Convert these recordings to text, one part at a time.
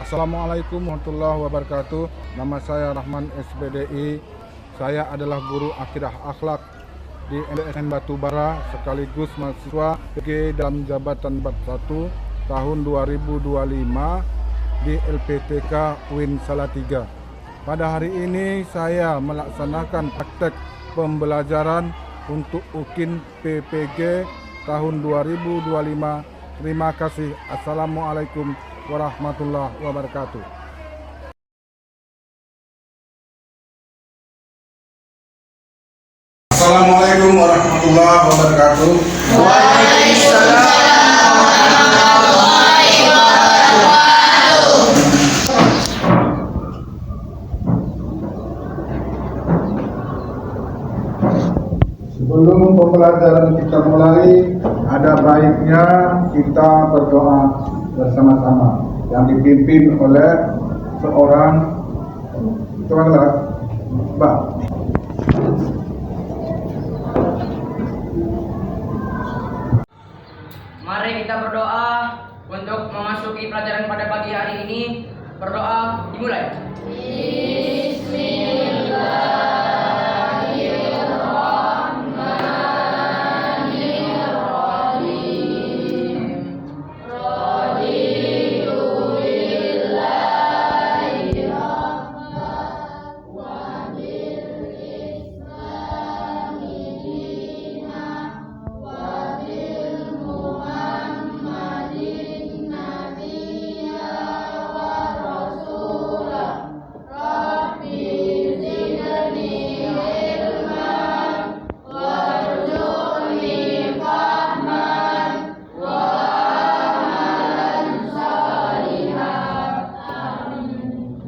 Assalamualaikum warahmatullahi wabarakatuh. Nama saya Rahman SBDI. Saya adalah guru akidah akhlak di MTSN Batubara sekaligus mahasiswa PG dalam jabatan 41 tahun 2025 di LPTK UIN Salatiga. Pada hari ini saya melaksanakan praktek pembelajaran untuk UKIN PPG tahun 2025. Terima kasih. Assalamualaikum warahmatullahi wabarakatuh. Assalamualaikum warahmatullahi wabarakatuh. Waalaikumsalam warahmatullahi wabarakatuh. Sebelum pembelajaran kita mulai, ada baiknya kita berdoa bersama-sama yang dipimpin oleh seorang tuanlah Mbak. Mari kita berdoa untuk memasuki pelajaran pada pagi hari ini. Berdoa dimulai.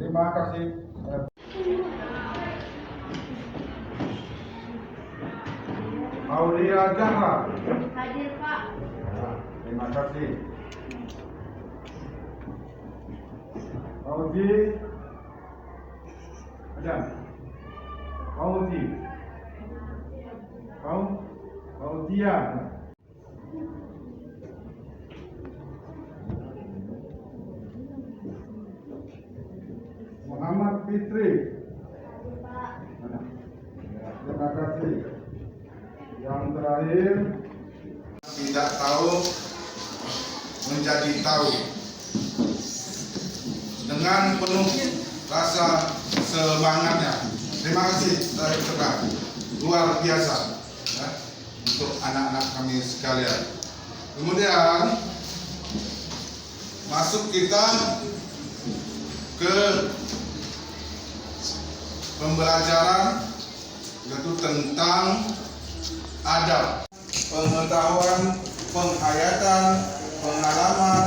Terima kasih. Aulia Zahra. Hadir, Pak. Ya, terima kasih. Fauzi. Ajan. Fauzi. Fauzia. Muhammad Fitri. Mana? Ya, terima kasih. Yang terakhir, Tidak tahu menjadi tahu. Dengan penuh rasa semangatnya. Terima kasih dari Tegar. Luar biasa ya, untuk anak-anak kami sekalian. Kemudian masuk kita ke pembelajaran yaitu tentang adab, pengetahuan, penghayatan, pengalaman,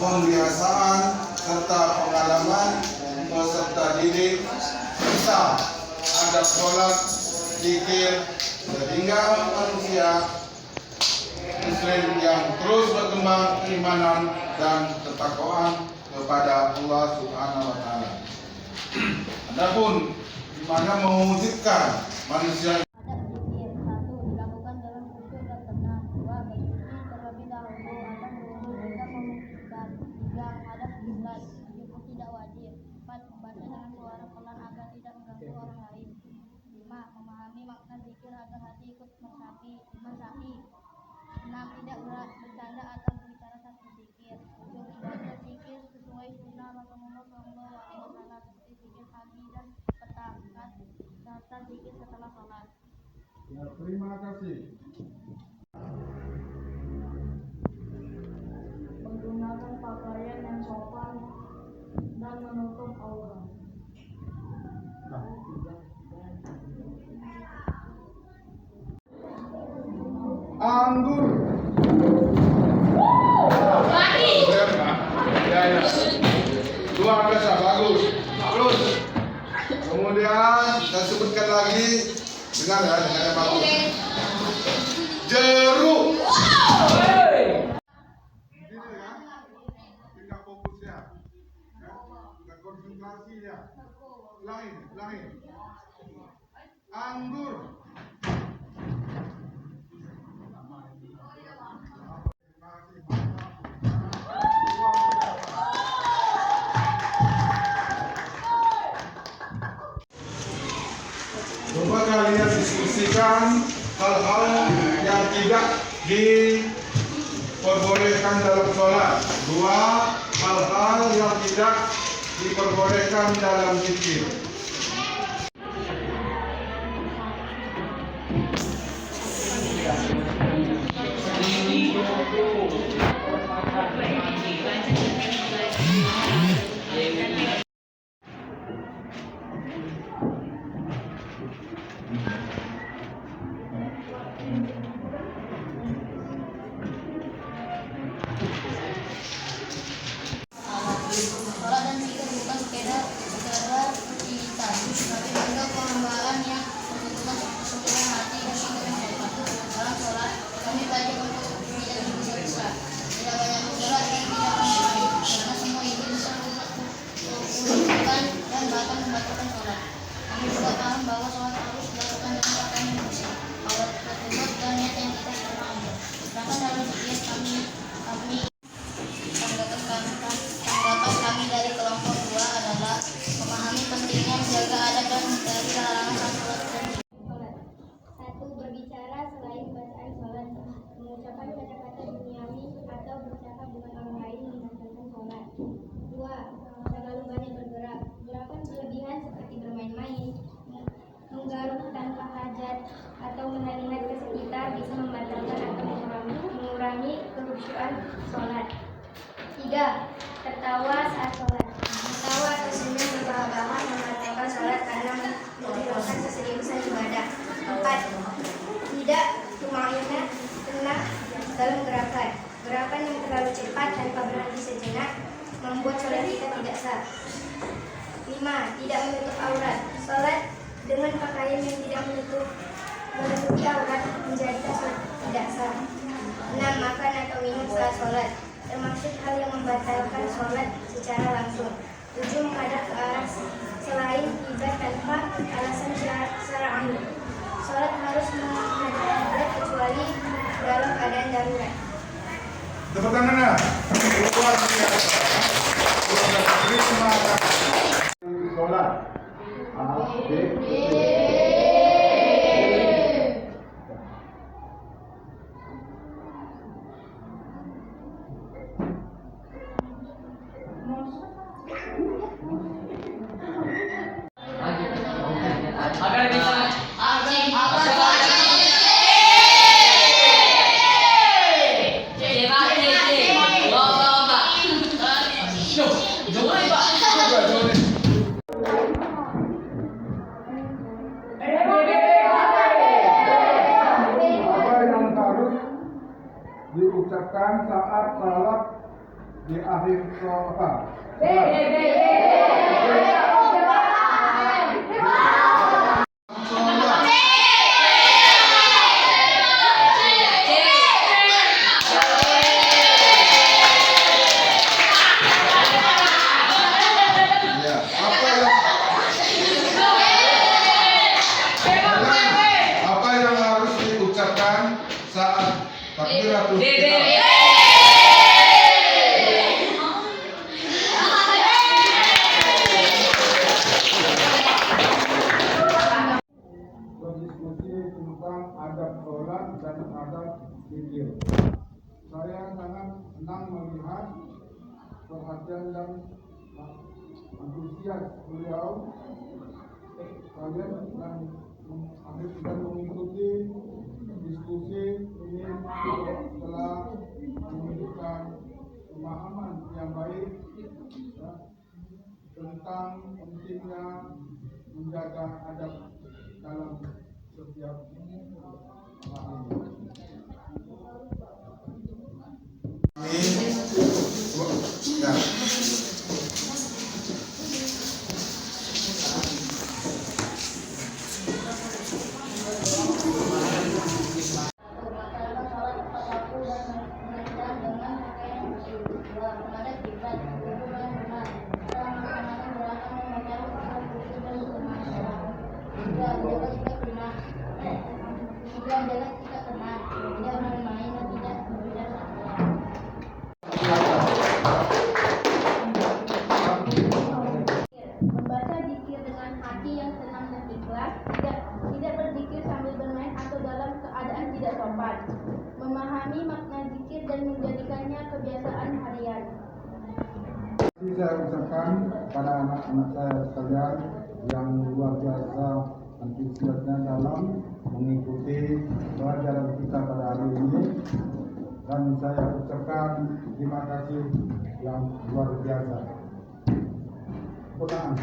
pembiasaan, serta pengalaman peserta didik kita adab sholat, zikir, sehingga manusia Muslim yang terus berkembang keimanan dan ketakwaan kepada Allah Subhanahu wa Ta'ala. Adapun di mana mewujudkan manusia Adab zikir. 1. Dilakukan dalam khusyuk dan tenang. 2. Berzikir terlebih dahulu atau menunggu kita memungkinkan. 3. Menghadap kiblat meskipun tidak wajib. 4. Membaca dengan suara pelan agar tidak mengganggu orang lain. 5. Memahami makna zikir agar hati ikut meresapi. 6. Tidak bercanda atau berbicara saat berzikir. 7. Membaca zikir sesuai sunnah Rasulullah SAW seperti zikir pagi dan petang serta zikir setelah sholat. ya, terima kasih. Menggunakan pakaian yang sopan dan menutup aurat. Anggur. Ya. Luar biasa, bagus. Kemudian saya sebutkan lagi, dengar ya, dengar yang bagus. Jeruk. Ini ya, tinggal fokus ya, tinggal konsentrasi ya. Lain. Anggur. diperbolehkan dalam sholat. 2. Hal-hal yang tidak diperbolehkan dalam zikir. Sholat dan zikir bukan sekedar rutinitas, tapi bentuk penghambaan yang membutuhkan kesucian hati dan pikiran sholat. Dalam sholat, kami belajar untuk tidak berdosa, tidak banyak bergerak dan tidak mengulangi, karena semua itu bisa merugikan dan bahkan membatalkan sholat. Kami juga paham bahwa sholat harus dilakukan dengan pakaian yang bersih, aurat tertutup dan niat yang kita ikhlaskan. Sedangkan dalam zikir kami tanggapan kami dari kelompok 2 adalah memahami pentingnya menjaga adat dan dari larangan sholat dan sholat. 1. Berbicara selain bacaan sholat, mengucapkan kata-kata duniawi atau bercakap dengan orang lain membatalkan sholat. 2. Terlalu banyak bergerak, gerakan berlebihan seperti bermain-main, menggaruk tanpa hajat atau melihat ke sekitar bisa membatalkan atau mengurangi kekhusyuan sholat. 3. Tertawa saat sholat. Tertawa atau senyum berbahak-bahak membatalkan sholat karena menghilangkan keseriusan ibadah. 4. Tidak tumainah tenang dalam gerakan. Gerakan yang terlalu cepat tanpa berhenti sejenak membuat sholat kita tidak sah. 5. Tidak menutup aurat. Sholat dengan pakaian yang tidak menutupi aurat menjadikan sholat tidak sah. 6. Makan atau minum saat sholat, termasuk hal yang membatalkan sholat secara langsung. 7. Menghadap ke arah selain kiblat tanpa alasan syar'i. Sholat harus menghadap kiblat kecuali dalam keadaan darurat. Tepuk tangannya. Luar biasa. Terima kasih. Sholat. A, B, Agar bisa apa yang harus diucapkan saat salat di akhir sholat? Ya, apa yang harus diucapkan saat takbiratul ihram? Berdiskusi tentang adab sholat dan adab zikir. Saya sangat senang melihat perhatian dan antusias beliau. Kalian dan mengikuti diskusi ini telah menunjukkan pemahaman yang baik ya, tentang pentingnya menjaga adab dalam setiap hal ini. Ya. Melaksanakan sholat tepat waktu dan mengerjakan dengan pakaian yang bersih. 2. Menghadap kiblat, duduk dengan benar, serta melaksanakan gerakan membaca Al-Quran khusyuk dan bersemangat sholat. 3. Menjaga sikap tenang. 3. Menjaga sikap tenang, tidak main-main dan tidak berbicara saat sholat. Membaca zikir dengan hati yang tenang dan ikhlas, tidak berzikir sambil bermain atau dalam keadaan tidak sopan. Memahami dan menjadikannya kebiasaan harian. Saya ucapkan pada anak-anak saya sekalian yang luar biasa antusiasnya dalam mengikuti pelajaran kita pada hari ini, dan saya ucapkan terima kasih yang luar biasa. Pulang.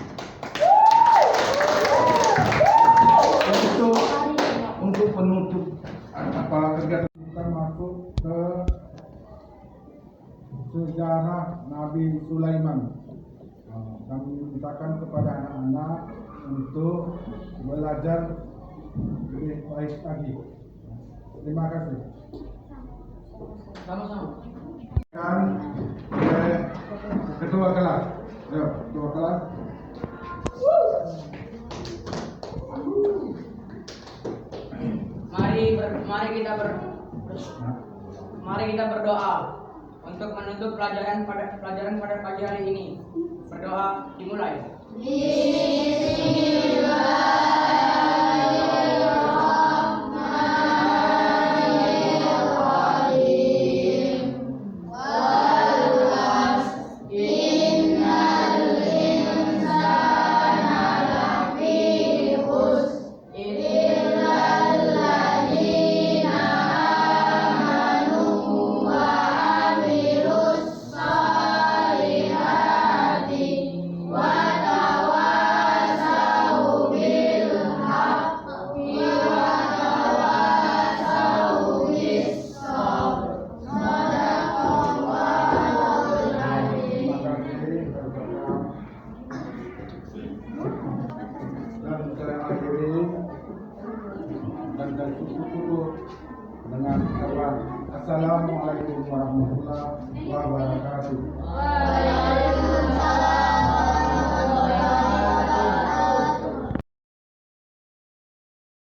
Untuk penutup kegiatan kita masuk ke sejarah Nabi Sulaiman. Kami mintakan kepada anak-anak untuk belajar lebih baik lagi. Terima kasih. Sama-sama. Kan ketua kelas. Ayo, ketua kelas. Mari kita berdoa untuk menutup pelajaran pada pagi hari ini. Berdoa dimulai. Dan saya akhiri dan saya tutup dengan ucapan Assalamualaikum warahmatullahi wabarakatuh. Waalaikumsalam.